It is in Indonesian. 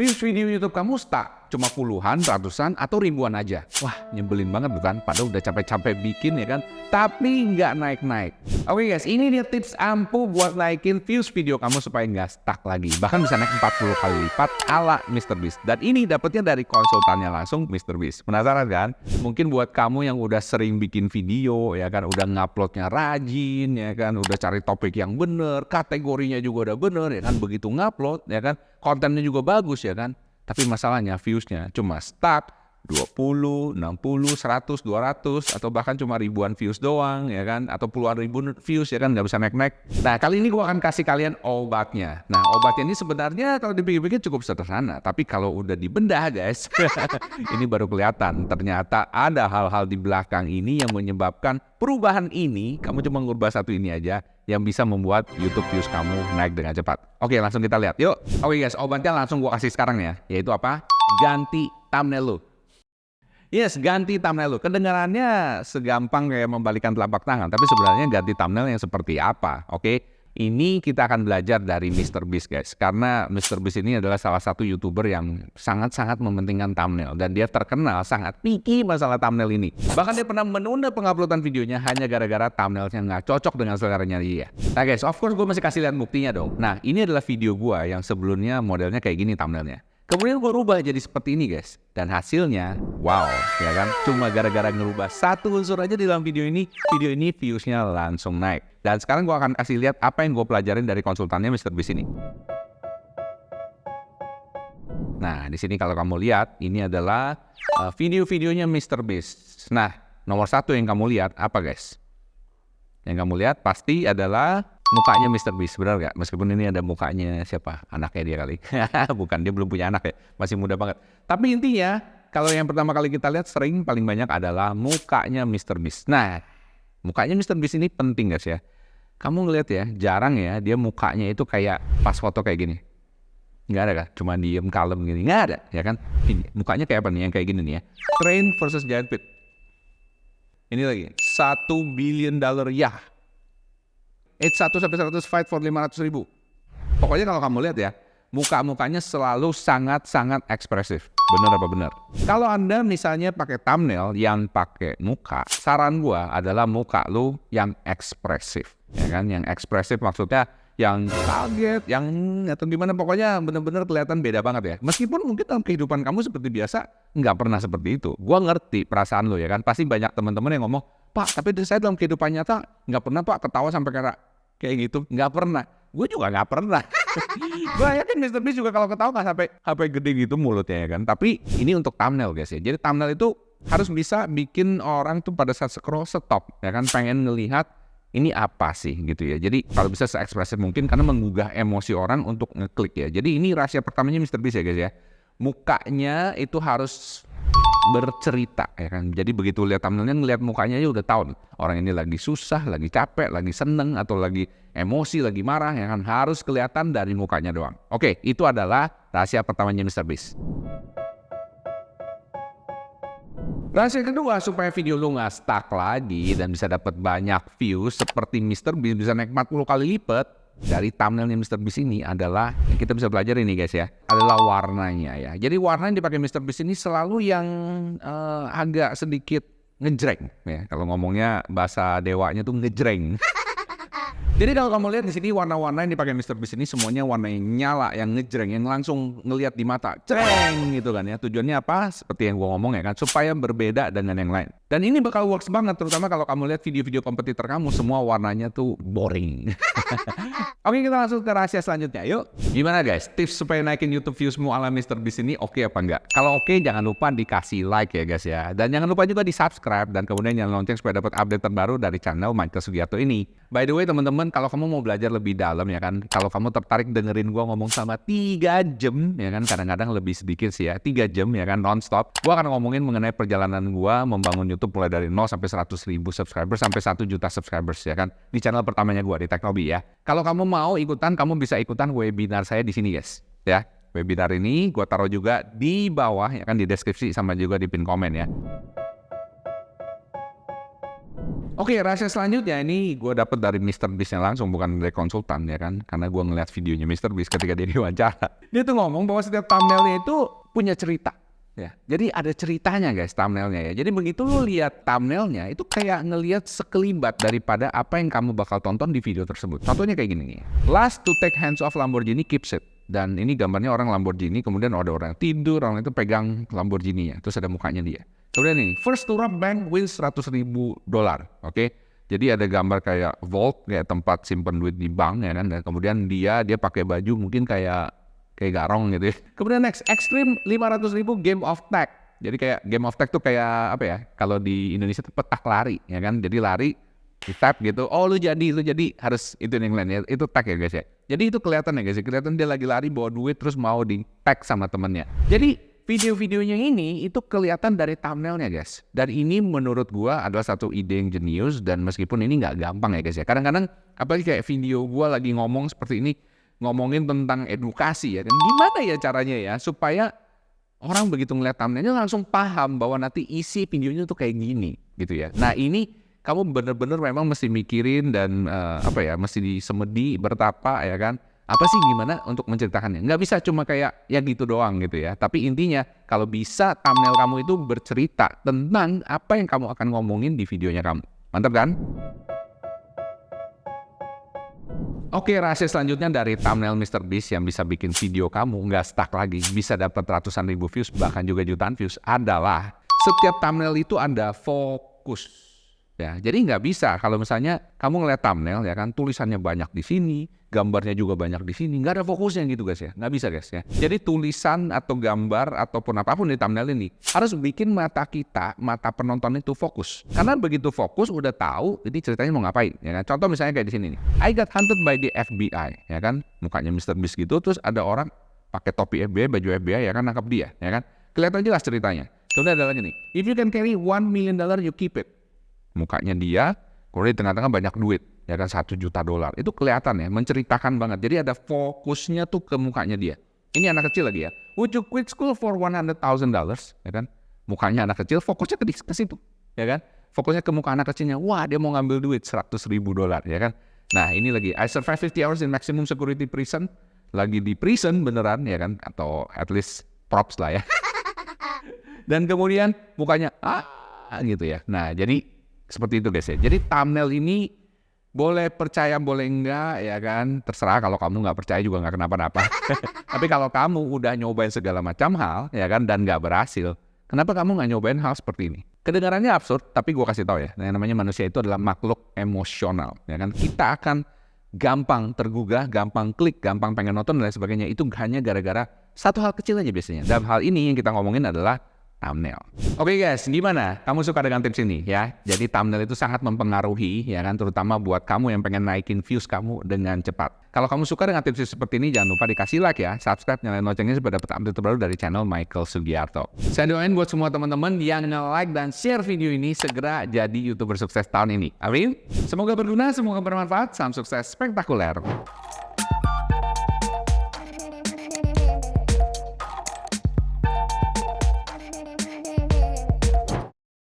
views video YouTube kamu stuck, cuma puluhan, ratusan, atau ribuan aja. Wah, nyebelin banget bukan? Padahal udah capek-capek bikin ya kan? Tapi nggak naik-naik. Oke guys, ini dia tips ampuh buat naikin views video kamu supaya nggak stuck lagi. Bahkan bisa naik 40 kali lipat ala MrBeast. Dan ini dapetnya dari konsultannya langsung MrBeast. Penasaran kan? Mungkin buat kamu yang udah sering bikin video ya kan, udah nguploadnya rajin ya kan, udah cari topik yang bener, kategorinya juga udah bener ya kan, begitu ngupload ya kan, kontennya juga bagus ya kan. Tapi masalahnya viewsnya cuma stuck 20, 60, 100, 200 atau bahkan cuma ribuan views doang ya kan, atau puluhan ribu views ya kan, nggak bisa naik-naik. Nah kali ini gua akan kasih kalian obatnya. Nah obatnya ini sebenarnya kalau dipikir-pikir cukup sederhana, tapi kalau udah dibedah guys ini baru kelihatan ternyata ada hal-hal di belakang ini yang menyebabkan perubahan ini. Kamu cuma ngubah satu ini aja yang bisa membuat YouTube views kamu naik dengan cepat. Oke, langsung kita lihat yuk. Oke guys, obatnya langsung gua kasih sekarang ya, yaitu apa? Ganti thumbnail lu. Yes, ganti thumbnail lu. Kedengarannya segampang kayak membalikan telapak tangan, tapi sebenarnya ganti thumbnail yang seperti apa? Oke, ini kita akan belajar dari MrBeast guys. Karena MrBeast ini adalah salah satu YouTuber yang sangat-sangat mementingkan thumbnail. Dan dia terkenal sangat picky masalah thumbnail ini. Bahkan dia pernah menunda penguploadan videonya hanya gara-gara thumbnailnya nggak cocok dengan seleranya dia. Nah guys, of course gue masih kasih lihat buktinya dong. Nah, ini adalah video gue yang sebelumnya modelnya kayak gini thumbnailnya. Kemudian gue rubah jadi seperti ini guys. Dan hasilnya, wow, ya kan? Cuma gara-gara ngerubah satu unsur aja di dalam video ini viewsnya langsung naik. Dan sekarang gue akan kasih lihat apa yang gue pelajarin dari konsultannya MrBeast ini. Nah, di sini kalau kamu lihat, ini adalah video-videonya MrBeast. Nah, nomor satu yang kamu lihat apa guys? Yang kamu lihat pasti adalah mukanya MrBeast, benar nggak? Meskipun ini ada mukanya siapa? Anaknya dia kali. Bukan, dia belum punya anak ya, masih muda banget. Tapi intinya, kalau yang pertama kali kita lihat sering paling banyak adalah mukanya MrBeast. Nah, mukanya MrBeast ini penting guys ya. Kamu ngeliat ya, jarang ya dia mukanya itu kayak pas foto kayak gini. Nggak ada kan? Cuma diem, kalem gini. Nggak ada, ya kan? Ini, mukanya kayak apa nih? Yang kayak gini nih ya. Train versus Giant Pit. Ini lagi, $1 billion ya. 1 sampai 100 fight for 500 ribu. Pokoknya kalau kamu lihat ya, muka-mukanya selalu sangat-sangat ekspresif. Bener apa bener? Kalau Anda misalnya pakai thumbnail yang pakai muka, saran gua adalah muka lu yang ekspresif. Ya kan? Yang ekspresif maksudnya yang kaget, yang atau gimana, pokoknya bener-bener kelihatan beda banget ya. Meskipun mungkin dalam kehidupan kamu seperti biasa, nggak pernah seperti itu. Gua ngerti perasaan lo ya kan. Pasti banyak teman-teman yang ngomong, Pak, tapi saya dalam kehidupan nyata nggak pernah Pak ketawa sampai kayak gitu, nggak pernah. Gue juga nggak pernah. Gue yakin MrBeast juga kalau ketawa nggak sampai gede gitu mulutnya ya kan. Tapi ini untuk thumbnail guys ya. Jadi thumbnail itu harus bisa bikin orang tuh pada saat scroll stop ya kan, pengen ngelihat ini apa sih gitu ya. Jadi kalau bisa se-ekspresif mungkin karena menggugah emosi orang untuk ngeklik ya. Jadi ini rahasia pertamanya MrBeast ya guys ya. Mukanya itu harus bercerita ya kan. Jadi begitu lihat thumbnailnya, ngelihat mukanya aja udah tahu nih, orang ini lagi susah, lagi capek, lagi seneng, atau lagi emosi, lagi marah ya kan. Harus kelihatan dari mukanya doang. Oke, itu adalah rahasia pertamanya MrBeast. Rahasia kedua supaya video lu nggak stuck lagi dan bisa dapat banyak views seperti MrBeast, bisa naik 40 kali lipat dari thumbnailnya MrBeast ini adalah yang kita bisa belajar ini guys ya, adalah warnanya ya. Jadi warna yang dipakai MrBeast ini selalu yang agak sedikit ngejreng ya. Kalau ngomongnya bahasa dewanya tuh ngejreng. Jadi kalau kamu lihat di sini warna-warna yang dipakai MrBeast ini semuanya warna yang nyala, yang ngejreng, yang langsung ngelihat di mata, cereng gitu kan ya. Tujuannya apa? Seperti yang gua ngomong ya kan, supaya berbeda dengan yang lain. Dan ini bakal works banget, terutama kalau kamu lihat video-video kompetitor kamu semua warnanya tuh boring. Oke, kita langsung ke rahasia selanjutnya. Yuk, gimana guys? Tips supaya naikin YouTube viewsmu ala MrBeast ini oke apa enggak? Kalau oke, jangan lupa dikasih like ya guys ya. Dan jangan lupa juga di subscribe dan kemudian nyalain lonceng supaya dapat update terbaru dari channel Michael Sugiarto ini. By the way teman-teman, kalau kamu mau belajar lebih dalam ya kan, kalau kamu tertarik dengerin gua ngomong sama 3 jam ya kan, kadang-kadang lebih sedikit sih ya, 3 jam ya kan, non-stop. Gua akan ngomongin mengenai perjalanan gua membangun YouTube mulai dari 0 sampai 100 ribu subscribers sampai 1 juta subscribers ya kan, di channel pertamanya gua di Teknobi ya. Kalau kamu mau ikutan, kamu bisa ikutan webinar saya di sini guys ya. Webinar ini gua taruh juga di bawah ya kan, di deskripsi sama juga di pin komen ya. Oke, rahasia selanjutnya ini gue dapet dari Mr. Beast-nya langsung, bukan dari konsultan ya kan. Karena gue ngeliat videonya Mr. Beast ketika dia diwawancara. Dia tuh ngomong bahwa setiap thumbnailnya itu punya cerita. Ya, jadi ada ceritanya guys thumbnailnya ya. Jadi begitu lu lihat thumbnailnya itu kayak ngelihat sekelibat daripada apa yang kamu bakal tonton di video tersebut. Contohnya kayak gini nih. Last to take hands off Lamborghini keeps it. Dan ini gambarnya orang Lamborghini, kemudian ada orang tidur, orang itu pegang Lamborghini-nya. Terus ada mukanya dia. Kemudian ini, first to rob bank wins $100,000. Oke. Jadi ada gambar kayak vault, kayak tempat simpen duit di bank ya kan. Dan kemudian dia pakai baju mungkin kayak garong gitu ya. Kemudian next, Extreme 500.000 game of tag. Jadi kayak game of tag tuh kayak apa ya? Kalau di Indonesia tuh petak lari ya kan. Jadi lari di tap gitu. Oh lu jadi harus itu yang lain ya. Itu tag ya guys ya. Jadi itu kelihatan ya guys ya. Kelihatan dia lagi lari bawa duit terus mau di tag sama temennya. Jadi video-videonya ini itu kelihatan dari thumbnailnya guys. Dan ini menurut gua adalah satu ide yang jenius dan meskipun ini nggak gampang ya guys ya. Kadang-kadang apalagi kayak video gua lagi ngomong seperti ini, ngomongin tentang edukasi ya kan. Gimana ya caranya ya supaya orang begitu ngeliat thumbnailnya langsung paham bahwa nanti isi videonya tuh kayak gini gitu ya. Nah ini kamu bener-bener memang mesti mikirin dan mesti disemedi bertapa ya kan. Apa sih gimana untuk menceritakannya? Nggak bisa cuma kayak ya gitu doang gitu ya. Tapi intinya kalau bisa thumbnail kamu itu bercerita tentang apa yang kamu akan ngomongin di videonya kamu. Mantap kan? Oke, rahasia selanjutnya dari thumbnail Mr. Beast yang bisa bikin video kamu nggak stuck lagi, bisa dapat ratusan ribu views, bahkan juga jutaan views adalah setiap thumbnail itu ada fokus. Ya, jadi nggak bisa kalau misalnya kamu ngeliat thumbnail ya kan, tulisannya banyak di sini, gambarnya juga banyak di sini, nggak ada fokusnya gitu guys ya, nggak bisa guys ya. Jadi tulisan atau gambar ataupun apapun di thumbnail ini harus bikin mata penonton itu fokus. Karena begitu fokus udah tahu ini ceritanya mau ngapain ya kan. Contoh misalnya kayak di sini nih, I got hunted by the FBI ya kan, mukanya Mr. Beast gitu, terus ada orang pakai topi FBI, baju FBI ya kan, nangkap dia ya kan, kelihatan jelas ceritanya. Kemudian ada lagi nih, if you can carry $1 million you keep it. Mukanya dia, kemudian di tengah-tengah banyak duit, ya kan $1 juta. Itu kelihatan ya, menceritakan banget. Jadi ada fokusnya tuh ke mukanya dia. Ini anak kecil lagi ya. Would you quit school for $100,000? Ya kan? Mukanya anak kecil, fokusnya ke situ, ya kan? Fokusnya ke muka anak kecilnya. Wah, dia mau ngambil duit $100,000, ya kan? Nah, ini lagi I survived 50 hours in maximum security prison. Lagi di prison beneran, ya kan? Atau at least props lah ya. Dan kemudian mukanya gitu ya. Nah, jadi seperti itu guys ya. Jadi thumbnail ini boleh percaya boleh enggak ya kan. Terserah, kalau kamu nggak percaya juga nggak kenapa-napa. Tapi kalau kamu udah nyobain segala macam hal ya kan dan nggak berhasil, kenapa kamu nggak nyobain hal seperti ini? Kedengarannya absurd, tapi gue kasih tahu ya. Yang namanya manusia itu adalah makhluk emosional ya kan. Kita akan gampang tergugah, gampang klik, gampang pengen nonton dan lain sebagainya. Itu hanya gara-gara satu hal kecil aja biasanya. Dalam hal ini yang kita ngomongin adalah thumbnail. Oke guys, gimana? Kamu suka dengan tips ini ya? Jadi thumbnail itu sangat mempengaruhi ya kan, terutama buat kamu yang pengen naikin views kamu dengan cepat. Kalau kamu suka dengan tips seperti ini, jangan lupa dikasih like ya, subscribe, nyalain loncengnya supaya dapat update terbaru dari channel Michael Sugiarto. Saya doain buat semua teman-teman yang nge-like dan share video ini segera jadi YouTuber sukses tahun ini. Amin. Semoga berguna, semoga bermanfaat. Salam sukses spektakuler.